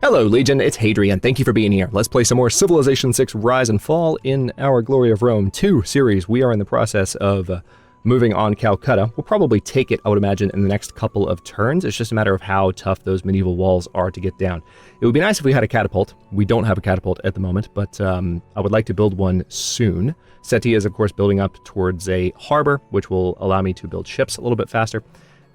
Hello, Legion, it's Hadrian. Thank you for being here. Let's play some more Civilization 6 Rise and Fall in our Glory of Rome 2 series. We are in the process of moving on Calcutta. We'll probably take it, I would imagine, in the next couple of turns. It's just a matter of how tough those medieval walls are to get down. It would be nice if we had a catapult. We don't have a catapult at the moment, but I would like to build one soon. SETI is, of course, building up towards a harbor, which will allow me to build ships a little bit faster.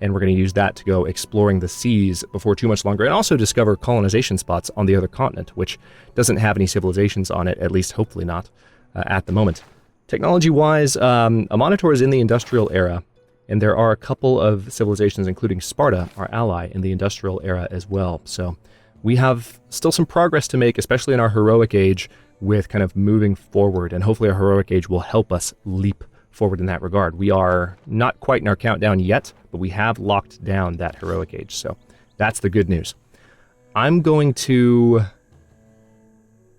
And we're going to use that to go exploring the seas before too much longer, and also discover colonization spots on the other continent, which doesn't have any civilizations on it, at least hopefully not, at the moment. Technology-wise, a monitor is in the industrial era, and there are a couple of civilizations, including Sparta, our ally, in the industrial era as well. So we have still some progress to make, especially in our heroic age, with kind of moving forward, and hopefully our heroic age will help us leap forward in that regard. We are not quite in our countdown yet, but we have locked down that heroic age, so that's the good news. I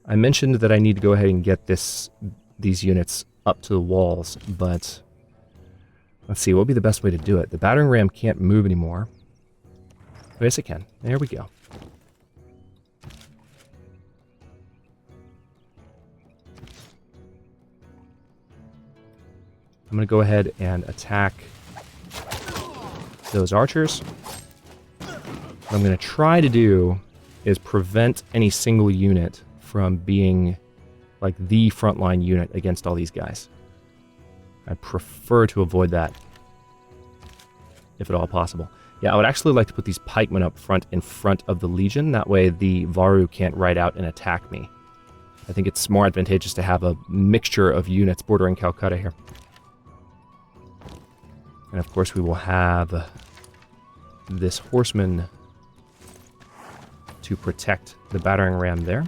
mentioned that I need to go ahead and get these units up to the walls, but let's see, what would be the best way to do it? The battering ram can't move anymore. Yes, it can. There we go. I'm going to go ahead and attack those archers. What I'm going to try to do is prevent any single unit from being like the frontline unit against all these guys. I prefer to avoid that, if at all possible. Yeah, I would actually like to put these pikemen up front in front of the Legion. That way the Varu can't ride out and attack me. I think it's more advantageous to have a mixture of units bordering Calcutta here. And of course we will have this horseman to protect the battering ram there.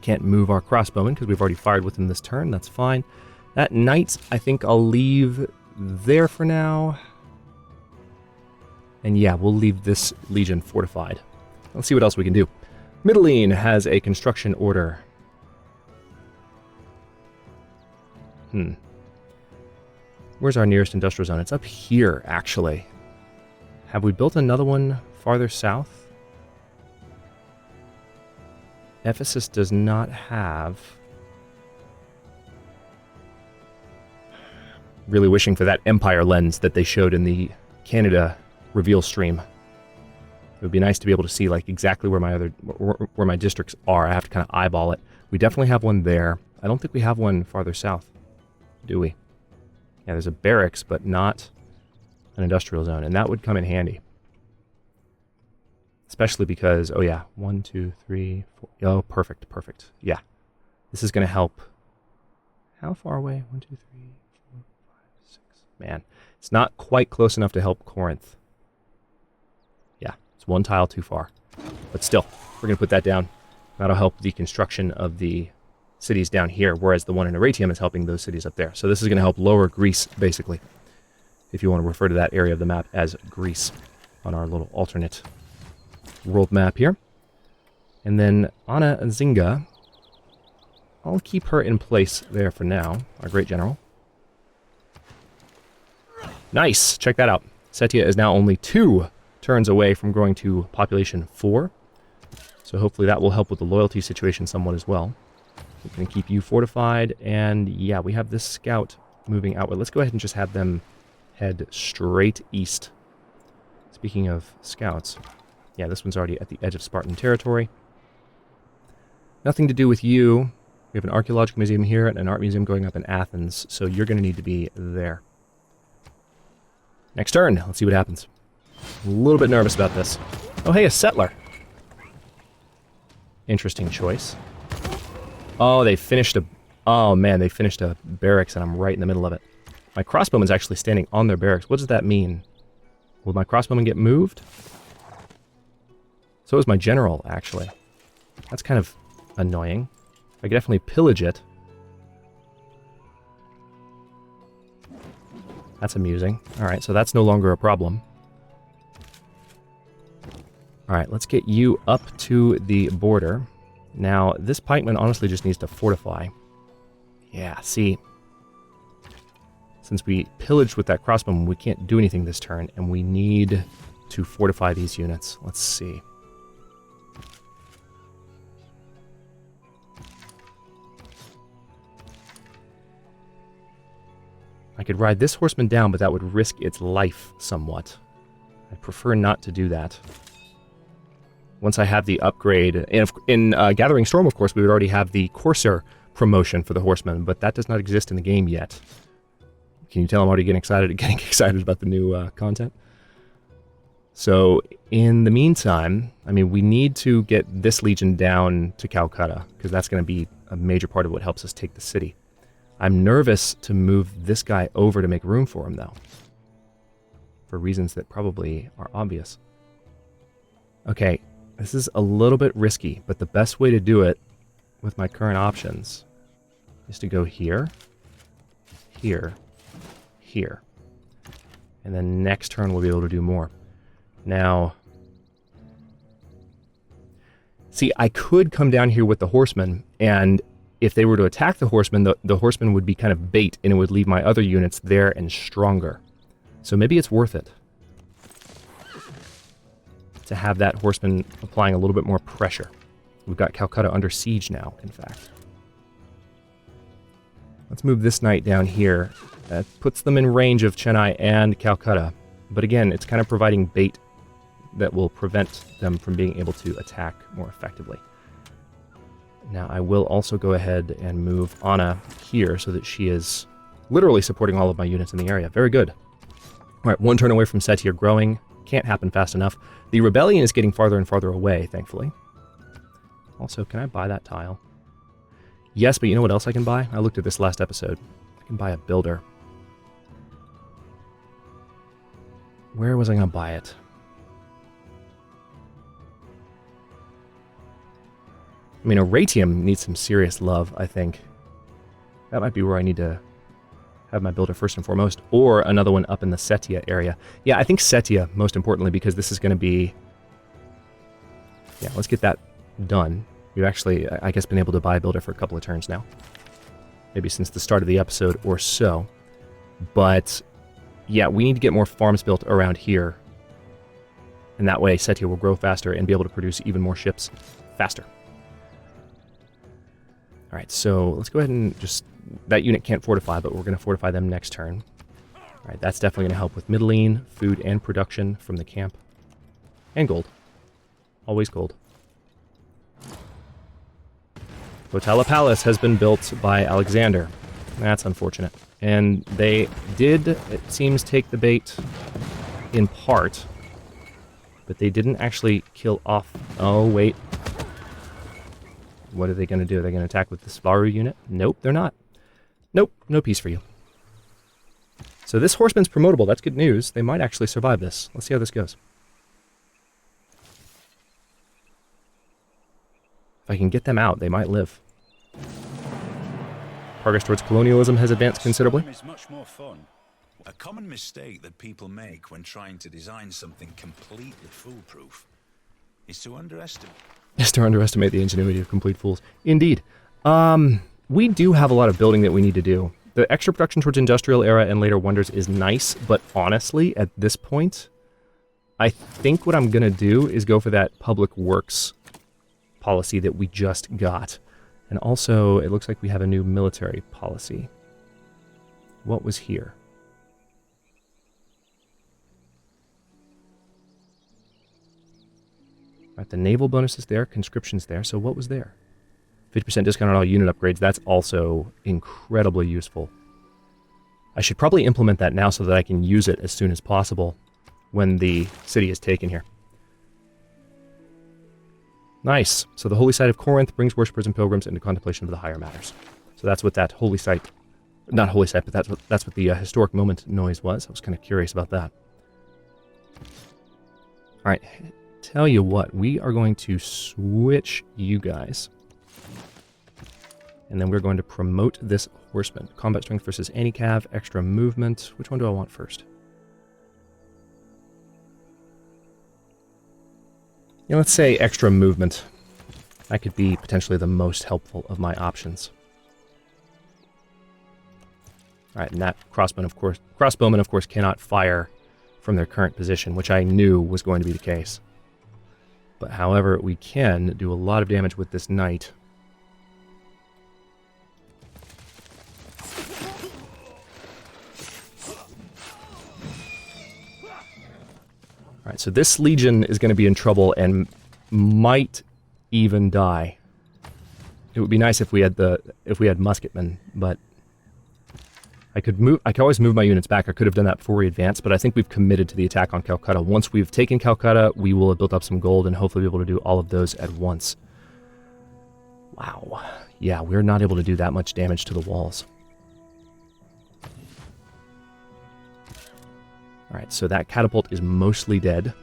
Can't move our crossbowmen because we've already fired with him this turn. That's fine. That knight, I think I'll leave there for now. And yeah, we'll leave this legion fortified. Let's see what else we can do. Mitylene has a construction order. Where's our nearest industrial zone? It's up here, actually. Have we built another one farther south? Ephesus does not have. Really wishing for that Empire lens that they showed in the Canada reveal stream. It would be nice to be able to see like exactly where my districts are. I have to kind of eyeball it. We definitely have one there. I don't think we have one farther south, do we? Yeah, there's a barracks, but not an industrial zone, and that would come in handy. Especially because, oh yeah, 1, 2, 3, 4. Oh, perfect, perfect. Yeah, this is going to help. How far away? 1, 2, 3, 4, 5, 6. Man, it's not quite close enough to help Corinth. Yeah, it's one tile too far. But still, we're going to put that down. That'll help the construction of the cities down here, whereas the one in Aratium is helping those cities up there. So this is going to help lower Greece, basically, if you want to refer to that area of the map as Greece on our little alternate world map here. And then Anna Zinga, I'll keep her in place there for now, our great general. Nice! Check that out. Setia is now only 2 turns away from growing to population 4. So hopefully that will help with the loyalty situation somewhat as well. We're going to keep you fortified, and yeah, we have this scout moving outward. Let's go ahead and just have them head straight east. Speaking of scouts, yeah, this one's already at the edge of Spartan territory. Nothing to do with you. We have an archaeological museum here and an art museum going up in Athens, so you're going to need to be there. Next turn, let's see what happens. A little bit nervous about this. Oh, hey, a settler. Interesting choice. Oh, they finished a... Oh, man, they finished a barracks, and I'm right in the middle of it. My crossbowman's actually standing on their barracks. What does that mean? Will my crossbowman get moved? So is my general, actually. That's kind of annoying. I could definitely pillage it. That's amusing. Alright, so that's no longer a problem. Alright, let's get you up to the border. Now, this pikeman honestly just needs to fortify. Yeah, see. Since we pillaged with that crossbowman, we can't do anything this turn, and we need to fortify these units. Let's see. could ride this horseman down, but that would risk its life somewhat. I'd prefer not to do that. Once I have the upgrade, and in Gathering Storm, of course, we would already have the Courser promotion for the horseman, but that does not exist in the game yet. Can you tell I'm already getting excited about the new content? So, in the meantime, I mean, we need to get this legion down to Calcutta, because that's going to be a major part of what helps us take the city. I'm nervous to move this guy over to make room for him, though, for reasons that probably are obvious. Okay, this is a little bit risky, but the best way to do it with my current options is to go here, here, here. And then next turn we'll be able to do more. Now, see, I could come down here with the horsemen, and if they were to attack the horsemen, the horsemen would be kind of bait, and it would leave my other units there and stronger. So maybe it's worth it to have that horseman applying a little bit more pressure. We've got Calcutta under siege now, in fact. Let's move this knight down here. That puts them in range of Chennai and Calcutta. But again, it's kind of providing bait that will prevent them from being able to attack more effectively. Now, I will also go ahead and move Anna here so that she is literally supporting all of my units in the area. Very good. All right, one turn away from Setia growing. Can't happen fast enough. The rebellion is getting farther and farther away, thankfully. Also, can I buy that tile? Yes, but you know what else I can buy? I looked at this last episode. I can buy a builder. Where was I going to buy it? I mean, Aratium needs some serious love, I think. That might be where I need to have my builder first and foremost, or another one up in the Setia area. Yeah, I think Setia, most importantly, because this is going to be... Yeah, let's get that done. We've actually, I guess, been able to buy a builder for a couple of turns now. Maybe since the start of the episode or so. But, yeah, we need to get more farms built around here. And that way, Setia will grow faster and be able to produce even more ships faster. All right, so let's go ahead and just... That unit can't fortify, but we're going to fortify them next turn. All right, that's definitely going to help with middling, food, and production from the camp. And gold. Always gold. Potala Palace has been built by Alexander. That's unfortunate. And they did, it seems, take the bait in part, but they didn't actually kill off... Oh, wait. What are they going to do? Are they going to attack with the Svaru unit? Nope, they're not. Nope, no peace for you. So this horseman's promotable. That's good news. They might actually survive this. Let's see how this goes. If I can get them out, they might live. Progress towards colonialism has advanced considerably. Is much more fun. A common mistake that people make when trying to design something completely foolproof is to underestimate the ingenuity of complete fools. Indeed. We do have a lot of building that we need to do. The extra production towards industrial era and later wonders is nice, but honestly, at this point, I think what I'm going to do is go for that public works policy that we just got. And also, it looks like we have a new military policy. What was here? Right, the naval bonus is there, conscription's there, so what was there? 50% discount on all unit upgrades, that's also incredibly useful. I should probably implement that now so that I can use it as soon as possible when the city is taken here. Nice. So the holy site of Corinth brings worshippers and pilgrims into contemplation of the higher matters. So that's what that holy site, not holy site, but that's what the historic moment noise was. I was kind of curious about that. All right, tell you what, we are going to switch you guys. And then we're going to promote this horseman. Combat strength versus anti-cav, extra movement. Which one do I want first? Yeah, let's say extra movement. That could be potentially the most helpful of my options. Alright, and that crossbowmen, of course, cannot fire from their current position, which I knew was going to be the case. But however, we can do a lot of damage with this knight. Alright, so this legion is going to be in trouble and might even die. It would be nice if we had musketmen, but I could always move my units back. I could have done that before we advanced, but I think we've committed to the attack on Calcutta. Once we've taken Calcutta, we will have built up some gold and hopefully be able to do all of those at once. Wow. Yeah, we're not able to do that much damage to the walls. Alright, so that catapult is mostly dead.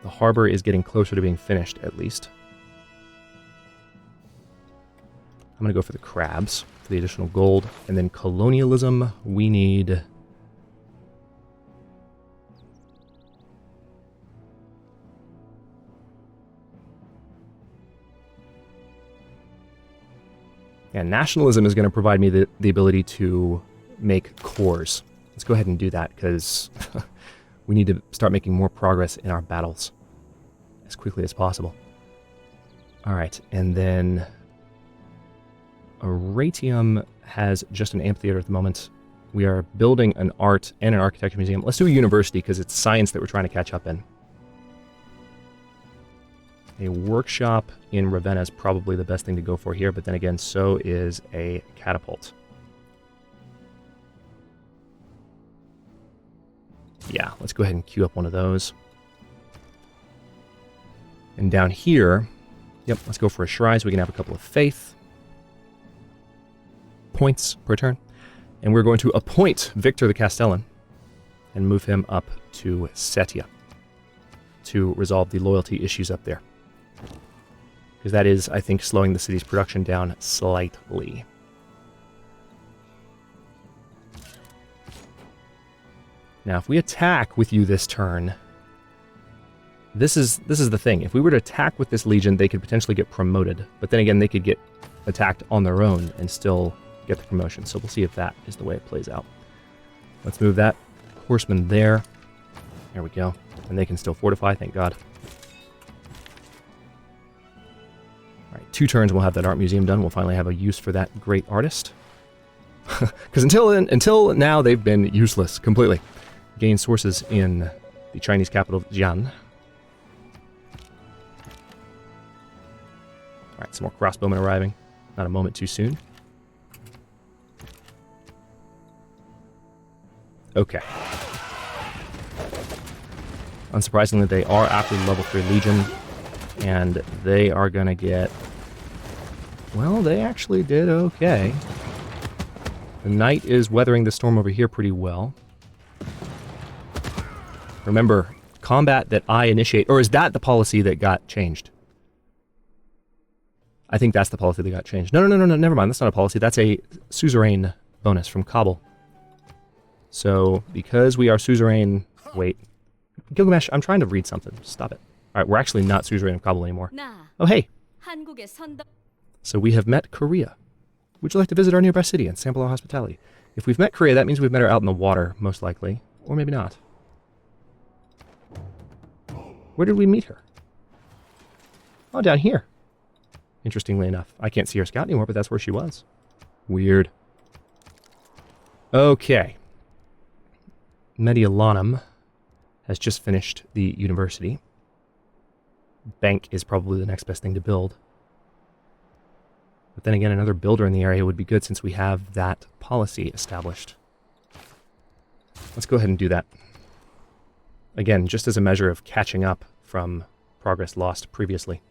The harbor is getting closer to being finished, at least. I'm going to go for the crabs, for the additional gold. And then colonialism, we need... Yeah, nationalism is going to provide me the ability to make cores. Let's go ahead and do that, because we need to start making more progress in our battles as quickly as possible. Alright, and then... Aratium has just an amphitheater at the moment. We are building an art and an architecture museum. Let's do a university because it's science that we're trying to catch up in. A workshop in Ravenna is probably the best thing to go for here, but then again, so is a catapult. Yeah, let's go ahead and queue up one of those. And down here, yep, let's go for a shrine so we can have a couple of faith points per turn. And we're going to appoint Victor the Castellan and move him up to Setia to resolve the loyalty issues up there. Because that is, I think, slowing the city's production down slightly. Now, if we attack with you this turn, this is the thing. If we were to attack with this legion, they could potentially get promoted. But then again, they could get attacked on their own and still get the promotion. So we'll see if that is the way it plays out. Let's move that horseman there. There we go. And they can still fortify, thank God. Alright, 2 turns we'll have that art museum done. We'll finally have a use for that great artist. Because until now, they've been useless completely. Gain sources in the Chinese capital, Jian. Alright, some more crossbowmen arriving. Not a moment too soon. Okay. Unsurprisingly, they are after the level 3 Legion, and they are going to get... Well, they actually did okay. The Knight is weathering the storm over here pretty well. Remember, combat that I initiate... Or is that the policy that got changed? I think that's the policy that got changed. No, never mind. That's not a policy. That's a suzerain bonus from Kabul. So, because we are suzerain... Wait. Gilgamesh, I'm trying to read something. Stop it. Alright, we're actually not suzerain of Kabul anymore. Oh, hey! So we have met Korea. Would you like to visit our nearby city and sample our hospitality? If we've met Korea, that means we've met her out in the water, most likely. Or maybe not. Where did we meet her? Oh, down here. Interestingly enough. I can't see her scout anymore, but that's where she was. Weird. Okay. Mediolanum has just finished the university. Bank is probably the next best thing to build. But then again, another builder in the area would be good since we have that policy established. Let's go ahead and do that. Again, just as a measure of catching up from progress lost previously.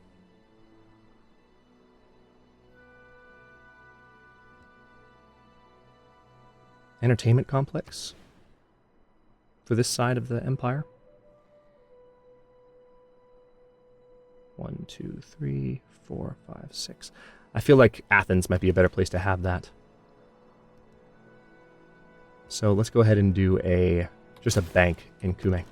Entertainment complex for this side of the empire. 1, 2, 3, 4, 5, 6. I feel like Athens might be a better place to have that. So let's go ahead and do just a bank in Kume.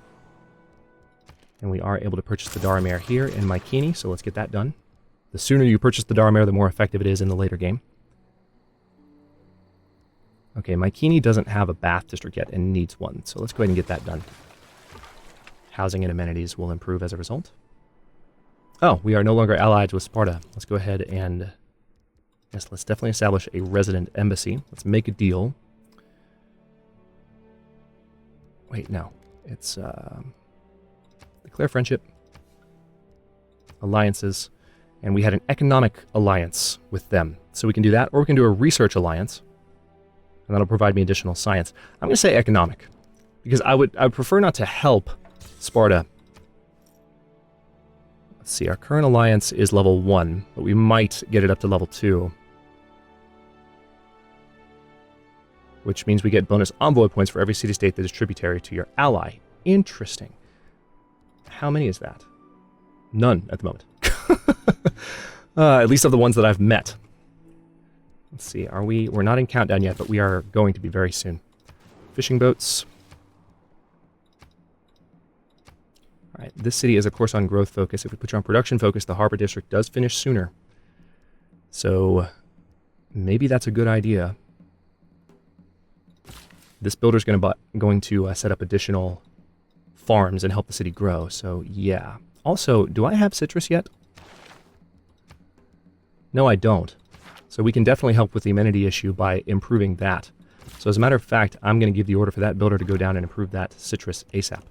And we are able to purchase the Daramir here in Mycenae, so let's get that done. The sooner you purchase the Daramir, the more effective it is in the later game. Okay, Mycenae doesn't have a bath district yet and needs one, so let's go ahead and get that done. Housing and amenities will improve as a result. Oh, we are no longer allied with Sparta. Let's go ahead and... Yes, let's definitely establish a resident embassy. Let's make a deal. Wait, no. It's declare friendship, alliances, and we had an economic alliance with them. So we can do that, or we can do a research alliance, and that'll provide me additional science. I'm going to say economic, because I would prefer not to help Sparta. Let's see, our current alliance is level 1, but we might get it up to level 2. Which means we get bonus envoy points for every city-state that is tributary to your ally. Interesting. How many is that? None at the moment. At least of the ones that I've met. Let's see, we're not in countdown yet, but we are going to be very soon. Fishing boats. Alright, this city is of course on growth focus. If we put you on production focus, the harbor district does finish sooner. So, maybe that's a good idea. This builder's going to set up additional farms and help the city grow, so yeah. Also, do I have citrus yet? No, I don't. So we can definitely help with the amenity issue by improving that. So as a matter of fact, I'm going to give the order for that builder to go down and improve that citrus ASAP.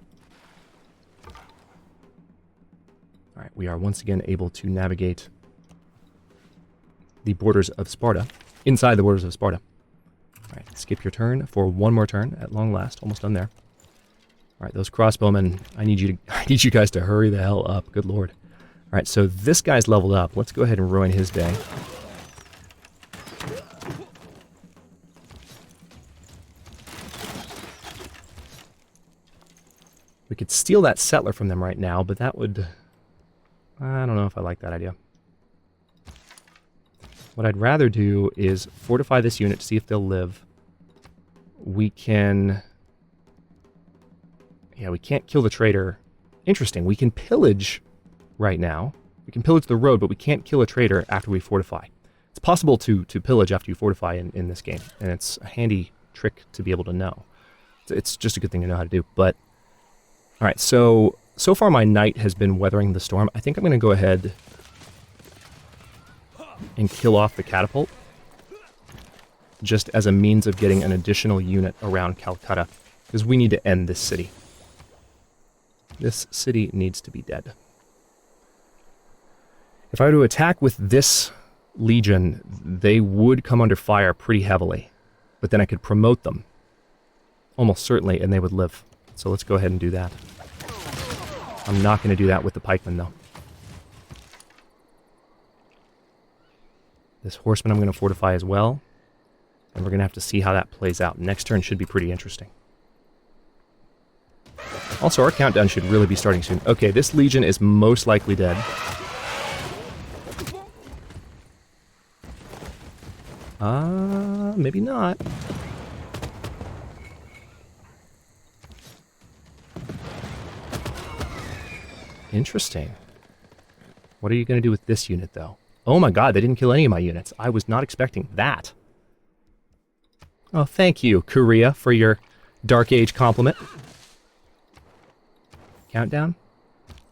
Alright, we are once again able to navigate the borders of Sparta, inside the borders of Sparta. Alright, skip your turn for one more turn at long last. Almost done there. Alright, those crossbowmen, I need you guys to hurry the hell up. Good lord. Alright, so this guy's leveled up. Let's go ahead and ruin his day. We could steal that settler from them right now, but that would... I don't know if I like that idea. What I'd rather do is fortify this unit to see if they'll live. We can... Yeah, we can't kill the trader. Interesting, we can pillage right now. We can pillage the road, but we can't kill a trader after we fortify. It's possible to pillage after you fortify in this game, and it's a handy trick to be able to know. It's just a good thing to know how to do, but... Alright, so far my knight has been weathering the storm. I think I'm going to go ahead and kill off the catapult, just as a means of getting an additional unit around Calcutta, because we need to end this city. This city needs to be dead. If I were to attack with this legion, they would come under fire pretty heavily, but then I could promote them, almost certainly, and they would live. So let's go ahead and do that. I'm not going to do that with the pikemen, though. This horseman I'm going to fortify as well. And we're going to have to see how that plays out. Next turn should be pretty interesting. Also, our countdown should really be starting soon. Okay, this legion is most likely dead. Maybe not. Interesting. What are you going to do with this unit, though? Oh my god, they didn't kill any of my units. I was not expecting that. Oh, thank you, Korea, for your Dark Age compliment. Countdown,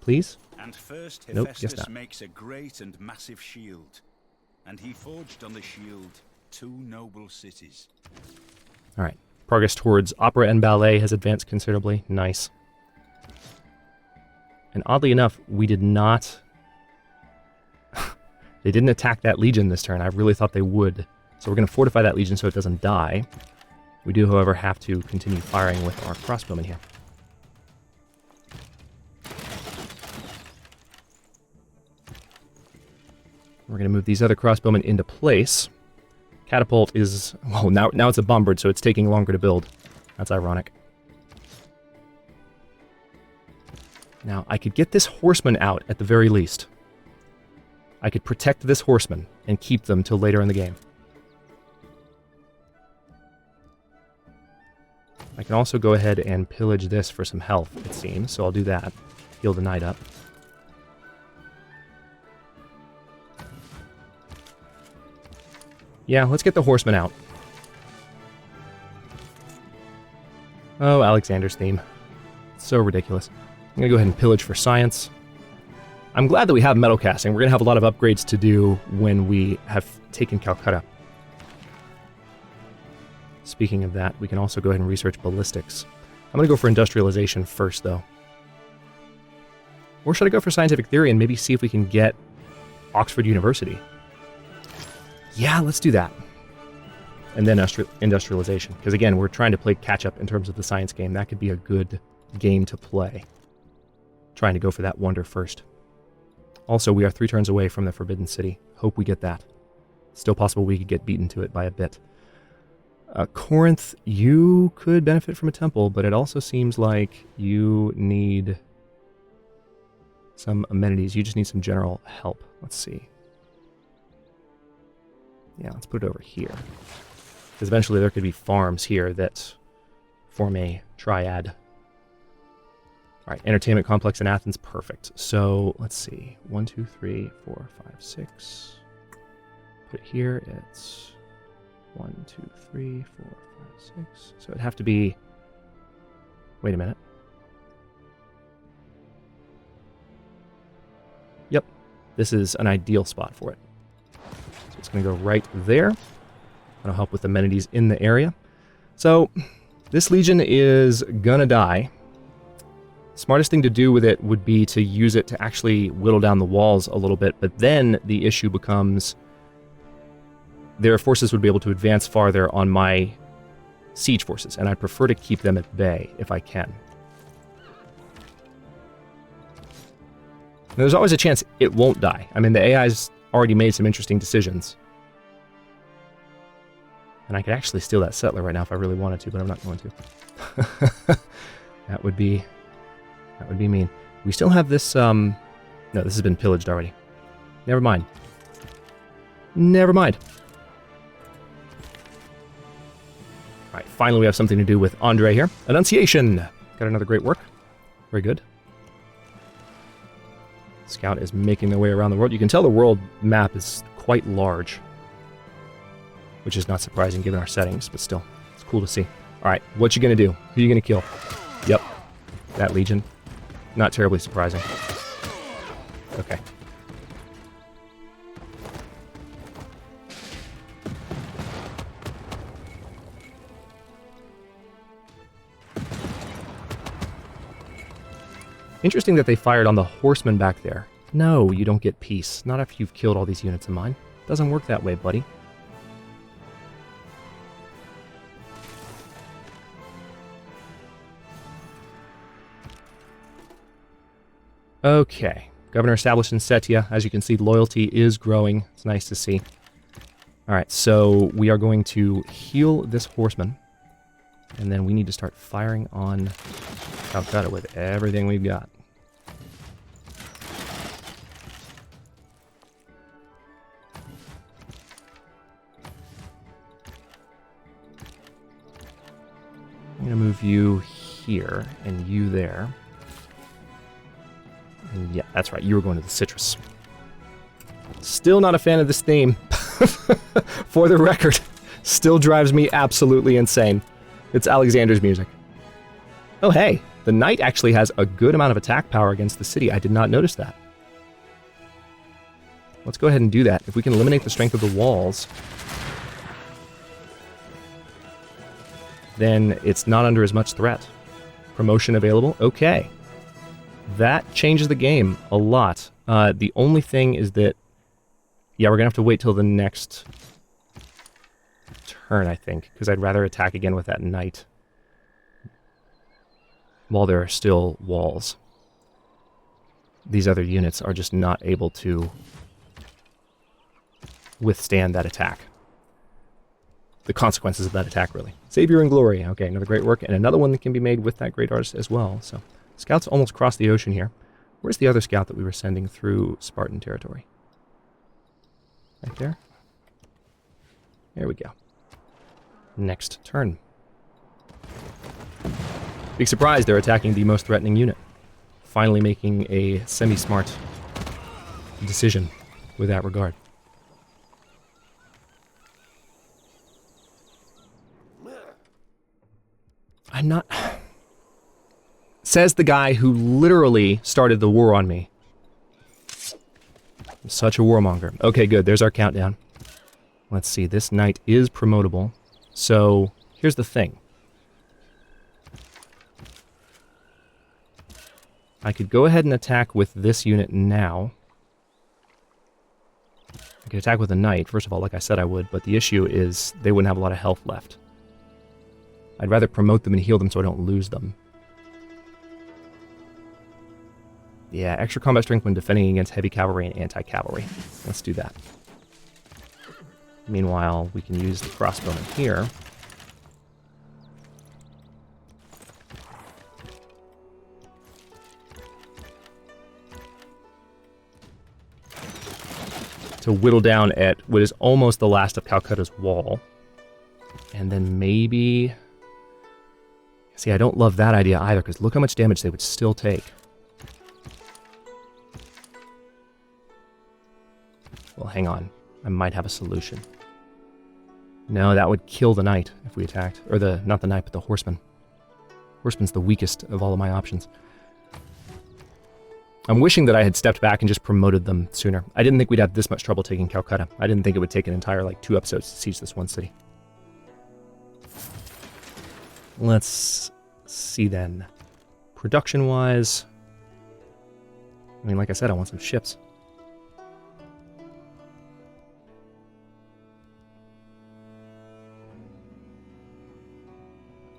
please. And first Nope, guess Hephaestus not. makes a great and massive shield, and he forged on the shield 2 noble cities. Alright, progress towards opera and ballet has advanced considerably. Nice. And oddly enough, we did not... They didn't attack that legion this turn. I really thought they would. So we're going to fortify that legion so it doesn't die. We do, however, have to continue firing with our crossbowmen here. We're going to move these other crossbowmen into place. Catapult is... Well, now it's a bombard, so it's taking longer to build. That's ironic. Now, I could get this horseman out at the very least. I could protect this horseman and keep them till later in the game. I can also go ahead and pillage this for some health, it seems, so I'll do that. Heal the knight up. Yeah, let's get the horseman out. Oh, Alexander's theme. So ridiculous. I'm going to go ahead and pillage for science. I'm glad that we have metal casting. We're going to have a lot of upgrades to do when we have taken Calcutta. Speaking of that, we can also go ahead and research ballistics. I'm going to go for industrialization first, though. Or should I go for scientific theory and maybe see if we can get Oxford University? Yeah, let's do that. And then industrialization. Because again, we're trying to play catch-up in terms of the science game. That could be a good game to play. Trying to go for that wonder first. Also, we are 3 turns away from the Forbidden City. Hope we get that. Still possible we could get beaten to it by a bit. Corinth, you could benefit from a temple, but it also seems like you need some amenities. You just need some general help. Let's see. Yeah, let's put it over here. Because eventually there could be farms here that form a triad. All right, entertainment complex in Athens, perfect. So let's see, 1, 2, 3, 4, 5, 6. Put it here, it's 1, 2, 3, 4, 5, 6. So it'd have to be, wait a minute. Yep, this is an ideal spot for it. So it's gonna go right there. That'll help with amenities in the area. So this legion is gonna die. Smartest thing to do with it would be to use it to actually whittle down the walls a little bit, but then the issue becomes their forces would be able to advance farther on my siege forces, and I'd prefer to keep them at bay if I can. And there's always a chance it won't die. I mean, the AI's already made some interesting decisions. And I could actually steal that settler right now if I really wanted to, but I'm not going to. That would be mean. We still have this, no, this has been pillaged already. Never mind. Never mind. Alright, finally we have something to do with Andre here. Annunciation! Got another great work. Very good. Scout is making their way around the world. You can tell the world map is quite large. Which is not surprising given our settings, but still, it's cool to see. Alright, what you gonna do? Who you gonna kill? Yep, that legion. Not terribly surprising. Okay. Interesting that they fired on the horsemen back there. No, you don't get peace. Not after you've killed all these units of mine. Doesn't work that way, buddy. Okay. Governor established in Setia. As you can see, loyalty is growing. It's nice to see. Alright, so we are going to heal this horseman. And then we need to start firing on Calcutta with everything we've got. I'm going to move you here and you there. And yeah, that's right, you were going to the citrus. Still not a fan of this theme. For the record, still drives me absolutely insane. It's Alexander's music. Oh hey, the knight actually has a good amount of attack power against the city. I did not notice that. Let's go ahead and do that. If we can eliminate the strength of the walls, then it's not under as much threat. Promotion available? Okay. That changes the game a lot. The only thing is that, yeah, we're going to have to wait till the next turn, I think, because I'd rather attack again with that knight while there are still walls. These other units are just not able to withstand that attack. The consequences of that attack, really. Savior and Glory. Okay, another great work, and another one that can be made with that great artist as well. So, scouts almost crossed the ocean here. Where's the other scout that we were sending through Spartan territory? Right there? There we go. Next turn. Big surprise, they're attacking the most threatening unit. Finally making a semi-smart decision with that regard. I'm not... Says the guy who literally started the war on me. I'm such a warmonger. Okay, good. There's our countdown. Let's see. This knight is promotable. So, here's the thing. I could go ahead and attack with this unit now. I could attack with a knight, first of all, like I said I would, but the issue is they wouldn't have a lot of health left. I'd rather promote them and heal them so I don't lose them. Yeah, extra combat strength when defending against heavy cavalry and anti-cavalry. Let's do that. Meanwhile, we can use the crossbowman here. To whittle down at what is almost the last of Calcutta's wall. And then maybe... See, I don't love that idea either, because look how much damage they would still take. Well, hang on. I might have a solution. No, that would kill the knight if we attacked. Or not the knight, but the horseman. Horseman's the weakest of all of my options. I'm wishing that I had stepped back and just promoted them sooner. I didn't think we'd have this much trouble taking Calcutta. I didn't think it would take an entire, 2 episodes to siege this one city. Let's see then. Production-wise... I mean, like I said, I want some ships.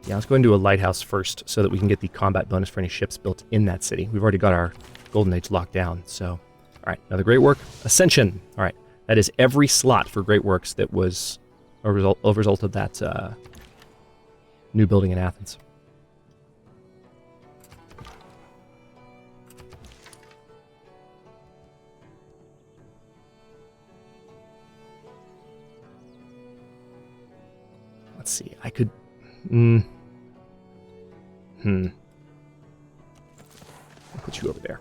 Yeah, let's go and do a lighthouse first so that we can get the combat bonus for any ships built in that city. We've already got our Golden Age locked down, so... Alright, another Great Work. Ascension! Alright, that is every slot for Great Works that was a result of that new building in Athens. Let's see, I could... I'll put you over there.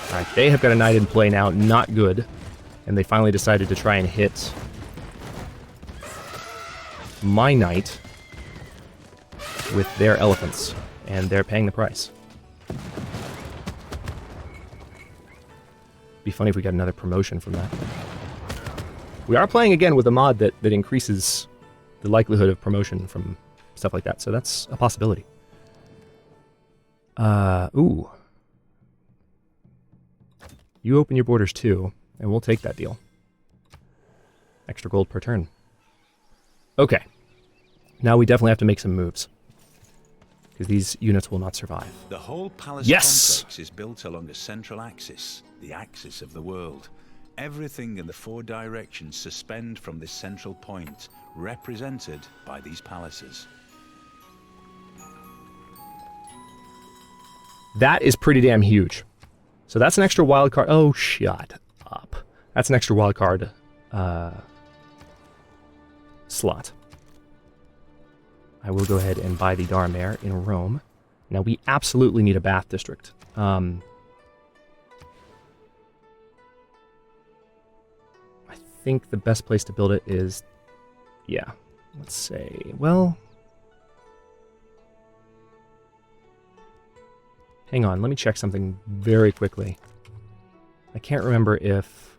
Alright, they have got a knight in play now, not good. And they finally decided to try and hit my knight with their elephants. And they're paying the price. Be funny if we got another promotion from that. We are playing again with a mod that increases the likelihood of promotion from stuff like that, so that's a possibility. Ooh. You open your borders too, and we'll take that deal. Extra gold per turn. Okay. Now we definitely have to make some moves. Because these units will not survive. The whole palace complex is built along a central axis, the axis of the world. Everything in the 4 directions suspend from this central point, represented by these palaces. That is pretty damn huge. So that's an extra wild card. Oh, shut up. That's an extra wild card slot. I will go ahead and buy the Darmare in Rome. Now, we absolutely need a bath district. I think the best place to build it is... Yeah, let's say... Well... Hang on, let me check something very quickly. I can't remember if...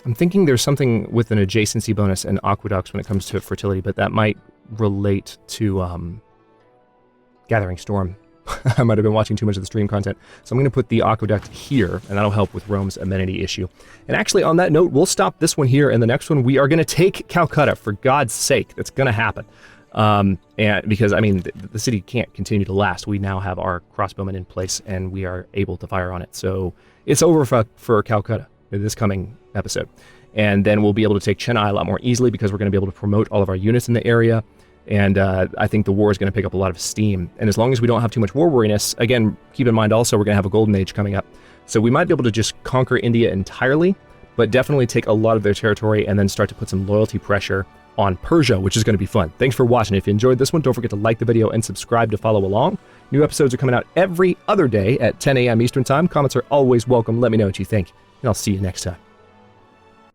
I'm thinking there's something with an adjacency bonus and aqueducts when it comes to fertility, but that might relate to Gathering Storm. I might have been watching too much of the stream content. So I'm going to put the aqueduct here, and that'll help with Rome's amenity issue. And actually, on that note, we'll stop this one here, and the next one, we are going to take Calcutta, for God's sake. That's going to happen. And because, I mean, the city can't continue to last. We now have our crossbowmen in place, and we are able to fire on it. So it's over for Calcutta in this coming episode. And then we'll be able to take Chennai a lot more easily because we're going to be able to promote all of our units in the area. And I think the war is going to pick up a lot of steam. And as long as we don't have too much war weariness, again, keep in mind also we're going to have a golden age coming up. So we might be able to just conquer India entirely, but definitely take a lot of their territory and then start to put some loyalty pressure on Persia, which is going to be fun. Thanks for watching. If you enjoyed this one, don't forget to like the video and subscribe to follow along. New episodes are coming out every other day at 10 a.m. Eastern Time. Comments are always welcome. Let me know what you think, and I'll see you next time.